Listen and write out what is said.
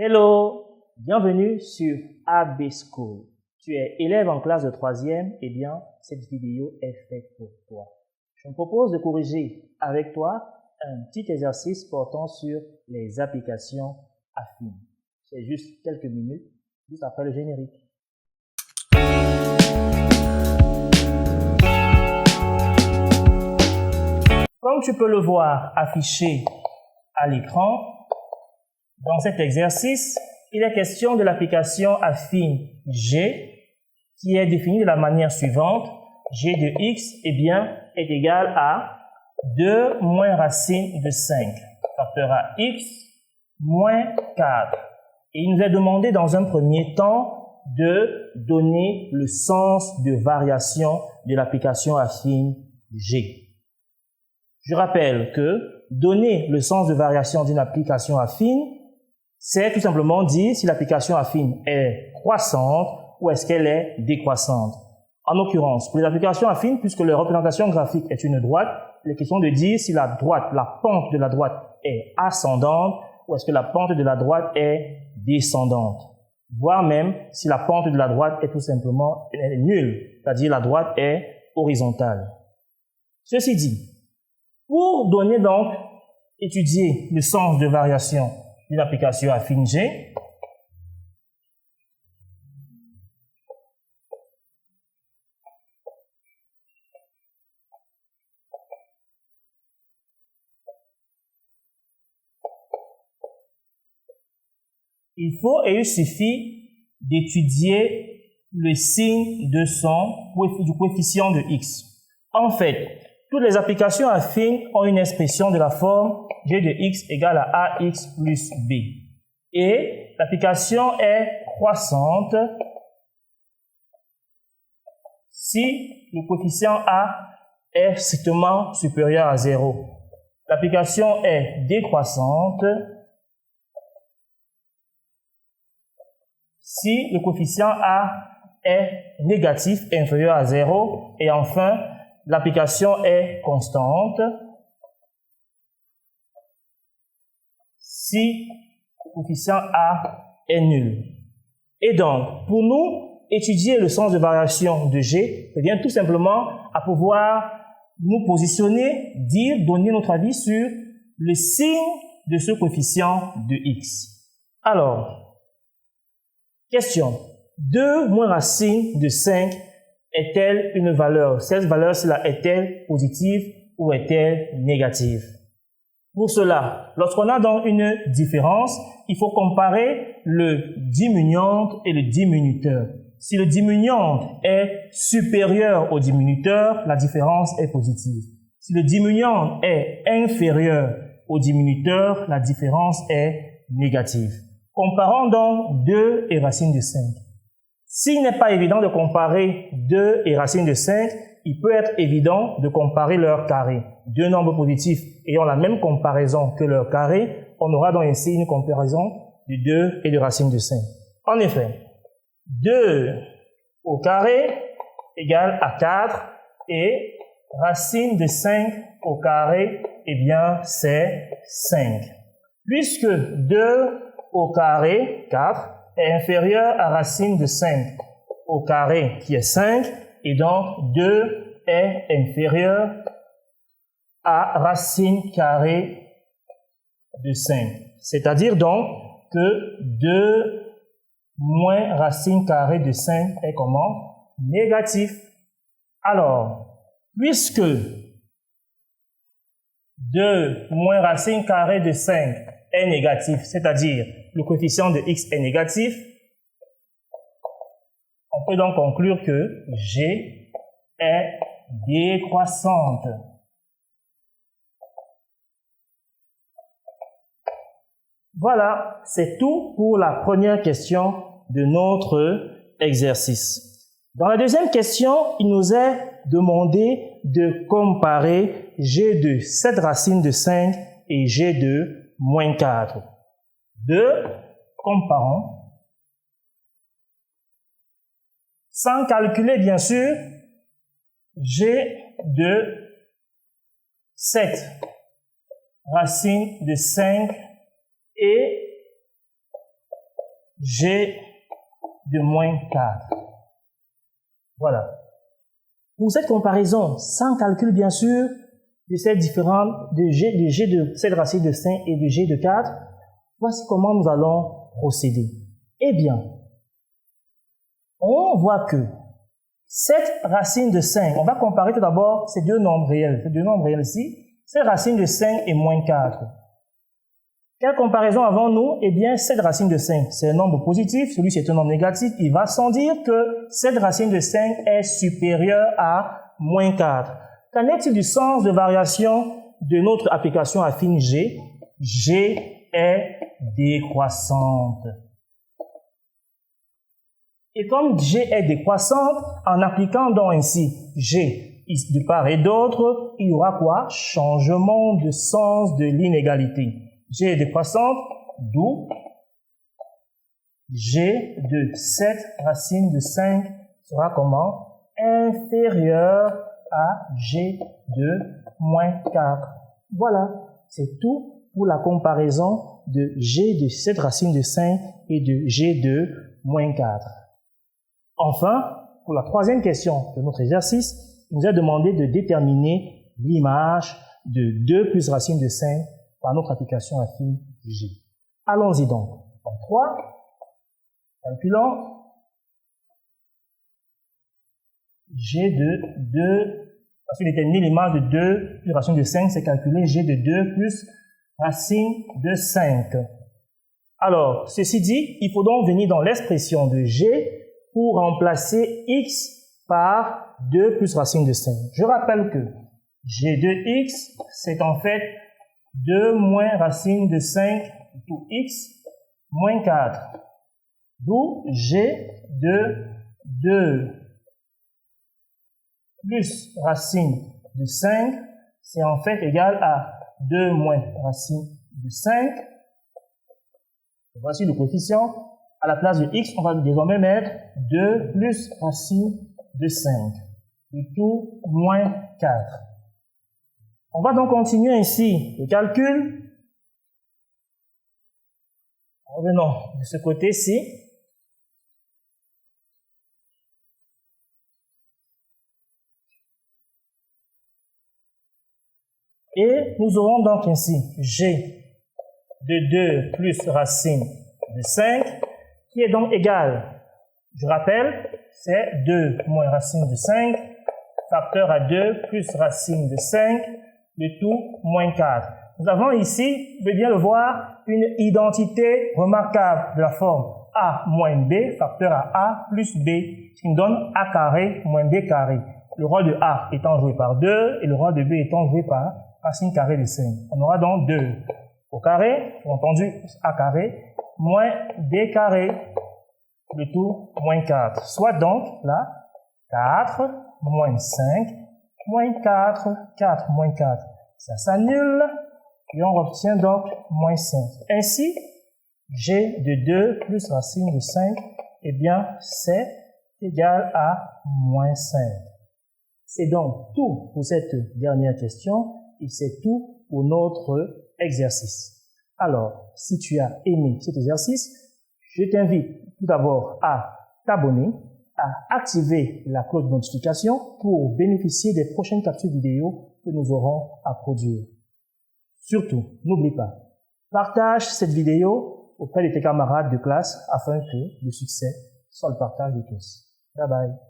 Hello, bienvenue sur AB School. Tu es élève en classe de 3e, eh bien, cette vidéo est faite pour toi. Je me propose de corriger avec toi un petit exercice portant sur les applications affines. C'est juste quelques minutes, juste après le générique. Comme tu peux le voir affiché à l'écran, dans cet exercice, il est question de l'application affine G qui est définie de la manière suivante. G de x est égal à 2 moins racine de 5, facteur à x moins 4. Et il nous est demandé dans un premier temps de donner le sens de variation de l'application affine G. Je rappelle que donner le sens de variation d'une application affine, c'est tout simplement dire si l'application affine est croissante ou est-ce qu'elle est décroissante. En l'occurrence, pour les applications affines, puisque leur représentation graphique est une droite, il est question de dire si la pente de la droite est ascendante ou est-ce que la pente de la droite est descendante. Voire même si la pente de la droite est tout simplement nulle, c'est-à-dire la droite est horizontale. Ceci dit, pour donner donc, étudier le sens de variation d'une application affine G, il faut et il suffit d'étudier le signe de du coefficient de x. En fait, toutes les applications affines ont une expression de la forme g de x égale à ax plus b. Et l'application est croissante si le coefficient a est strictement supérieur à 0. L'application est décroissante si le coefficient a est négatif, inférieur à 0. Et enfin, l'application est constante si le coefficient A est nul. Et donc, pour nous, étudier le sens de variation de G, c'est bien tout simplement à pouvoir nous positionner, donner notre avis sur le signe de ce coefficient de X. Alors, question. 2 moins racine de 5 est-elle une valeur? Cette valeur-là est-elle positive ou est-elle négative? Pour cela, lorsqu'on a donc une différence, il faut comparer le diminuant et le diminuteur. Si le diminuant est supérieur au diminuteur, la différence est positive. Si le diminuant est inférieur au diminuteur, la différence est négative. Comparons donc 2 et racine de 5. S'il n'est pas évident de comparer 2 et racine de 5, il peut être évident de comparer leur carré. Deux nombres positifs ayant la même comparaison que leur carré, on aura donc ici une comparaison de 2 et de racine de 5. En effet, 2 au carré égale à 4 et racine de 5 au carré, c'est 5. Puisque 2 au carré, 4, est inférieur à racine de 5 au carré qui est 5 et donc 2 est inférieur à racine carrée de 5. C'est-à-dire donc que 2 moins racine carrée de 5 est comment? Négatif. Alors, puisque 2 moins racine carrée de 5 est négatif, c'est-à-dire le coefficient de x est négatif, on peut donc conclure que G est décroissante. Voilà, c'est tout pour la première question de notre exercice. Dans la deuxième question, il nous est demandé de comparer G de 7 racine de 5 et G de moins 4. Comparons. Sans calculer, bien sûr, G de 7 racine de 5 et g de moins 4. Voilà. Pour cette comparaison, sans calcul bien sûr, de ces différentes, de g de cette racine de 5 et de g de 4, voici comment nous allons procéder. Eh bien, on voit que cette racine de 5, on va comparer tout d'abord ces deux nombres réels ici, cette racine de 5 et moins 4. Quelle comparaison avons-nous? Eh bien, cette racine de 5, c'est un nombre positif, celui-ci est un nombre négatif, il va sans dire que cette racine de 5 est supérieure à moins 4. Qu'en est-il du sens de variation de notre application affine G? G est décroissante. Et comme G est décroissante, en appliquant donc ainsi G de part et d'autre, il y aura quoi? Changement de sens de l'inégalité. G est décroissante, d'où G de cette racine de 5 sera comment? Inférieur à G de moins 4. Voilà, c'est tout pour la comparaison de G de cette racine de 5 et de G de moins 4. Enfin, pour la troisième question de notre exercice, il nous a demandé de déterminer l'image de 2 plus racine de 5 par notre application affine G. Allons-y donc. En 3, calculons G de 2, parce que déterminer l'image de 2 plus racine de 5, c'est calculer G de 2 plus racine de 5. Alors, ceci dit, il faut donc venir dans l'expression de G pour remplacer x par 2 plus racine de 5. Je rappelle que G de x, c'est en fait 2 moins racine de 5 tout x moins 4. D'où G de 2 plus racine de 5, c'est en fait égal à 2 moins racine de 5. Voici le coefficient. À la place de x, on va désormais mettre 2 plus racine de 5. Le tout moins 4. On va donc continuer ainsi le calcul. Revenons de ce côté-ci. Et nous aurons donc ainsi G de 2 plus racine de 5, qui est donc égal, je rappelle, c'est 2 moins racine de 5, facteur à 2 plus racine de 5, le tout moins 4. Nous avons ici, vous pouvez bien le voir, une identité remarquable de la forme A moins B, facteur à A plus B, ce qui nous donne A carré moins B carré. Le rôle de A étant joué par 2 et le rôle de B étant joué par racine carrée de 5. On aura donc 2 au carré, entendu A carré, moins B carré, le tout moins 4. Soit donc là, 4 moins 5 moins 4, 4 moins 4. Ça s'annule et on obtient donc moins 5. Ainsi, G de 2 plus racine de 5, eh bien, c'est égal à moins 5. C'est donc tout pour cette dernière question et c'est tout pour notre exercice. Alors, si tu as aimé cet exercice, je t'invite tout d'abord à t'abonner, à activer la cloche de notification pour bénéficier des prochaines capsules vidéo que nous aurons à produire. Surtout, n'oublie pas, partage cette vidéo auprès de tes camarades de classe afin que le succès soit le partage de tous. Bye bye.